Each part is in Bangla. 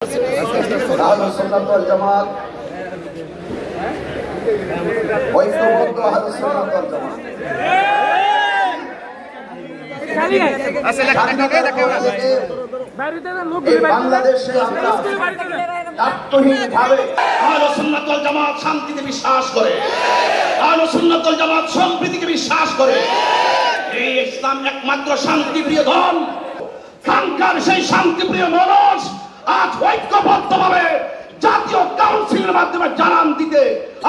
আহলুস সুন্নাত ওয়াল জামাত ঐক্যবদ্ধ আহলুস সুন্নাত ওয়াল জামাত বাংলাদেশে আমরা তাৎক্ষণিকভাবে আহলুস সুন্নাত ওয়াল জামাত শান্তিতে বিশ্বাস করে, আহলুস সুন্নাত ওয়াল জামাত সম্প্রীতিকে বিশ্বাস করে। এই ইসলাম একমাত্র শান্তিপ্রিয় দল। কানকার সেই শান্তিপ্রিয় মানুষ আজ ঐক্যবদ্ধভাবে জাতীয় কাউন্সিলের মাধ্যমে জানান দিতে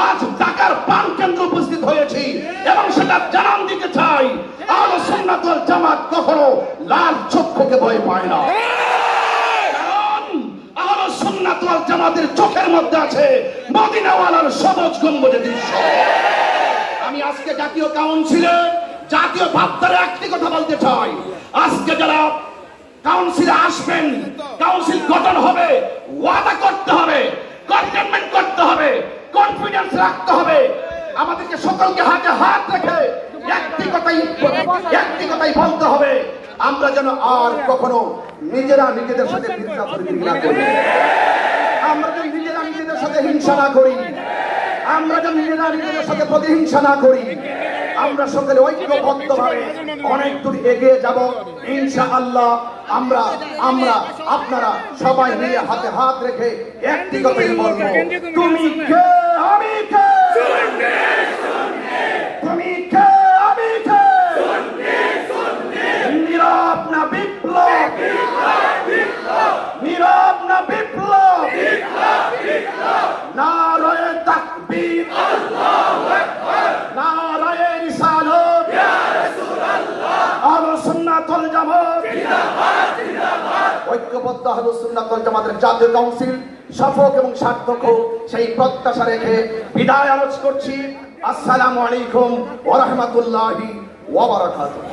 আজ ঢাকার প্রাণকেন্দ্রে উপস্থিত হয়েছি এবং সেটা জানান দিতে চাই, আহলুস সুন্নাত ওয়াল জামাত কখনো লাল চক্ষুকে ভয় পায় না। কারণ আহলুস সুন্নাত ওয়াল জামাতের চোখের মধ্যে আছে মদিনাওয়ালার সবুজ গম্বুজের দৃশ্য। আমি আজকে জাতীয় কাউন্সিলে জাতীয় ভাবধারে একটি কথা বলতে চাই, আজকে যারা কাউন্সিলে আসবেন, কাউন্সিল গঠন হবে, ওয়াদা করতে হবে, কমিটমেন্ট করতে হবে, কনফিডেন্স রাখতে হবে। আমাদেরকে সকলকে হাতে হাত রেখে একটি কথাই বলতে হবে, আমরা যেন আর কখনো নিজেরা নিজেদের সাথে না করি, আমরা যেন নিজেরা নিজেদের সাথে হিংসা না করি, আমরা যেন নিজেরা নিজেদের সাথে প্রতিহিংসা না করি। আমরা সকলে ঐক্যবদ্ধভাবে অনেক দূর এগিয়ে যাব ইনশাআল্লাহ। আমরা আপনারা সবাই মিলে হাতে হাত রেখে একটি কথাই বলবো, তুমি কে আমি কে, তুমি কে আমি কে, নীরব না বিপ্লব, নীরব না বিপ্লব, নারায়ে তাকবীর, আল্লাহু আকবার, নারায়ে রিসালাত, ইয়া রাসূলুল্লাহ, আহলুস সুন্নাত ওয়াল জামাত জিন্দাবাদ, জিন্দাবাদ। ঐক্যবদ্ধ আহলুস সুন্নাত ওয়াল জামাতের জাতীয় কাউন্সিল সফল এবং সার্থক হোক সেই প্রত্যাশা রেখে বিদায় আলোচনা করছি। আসসালামু আলাইকুম ওয়া রাহমাতুল্লাহি ওয়া বারাকাতুহু।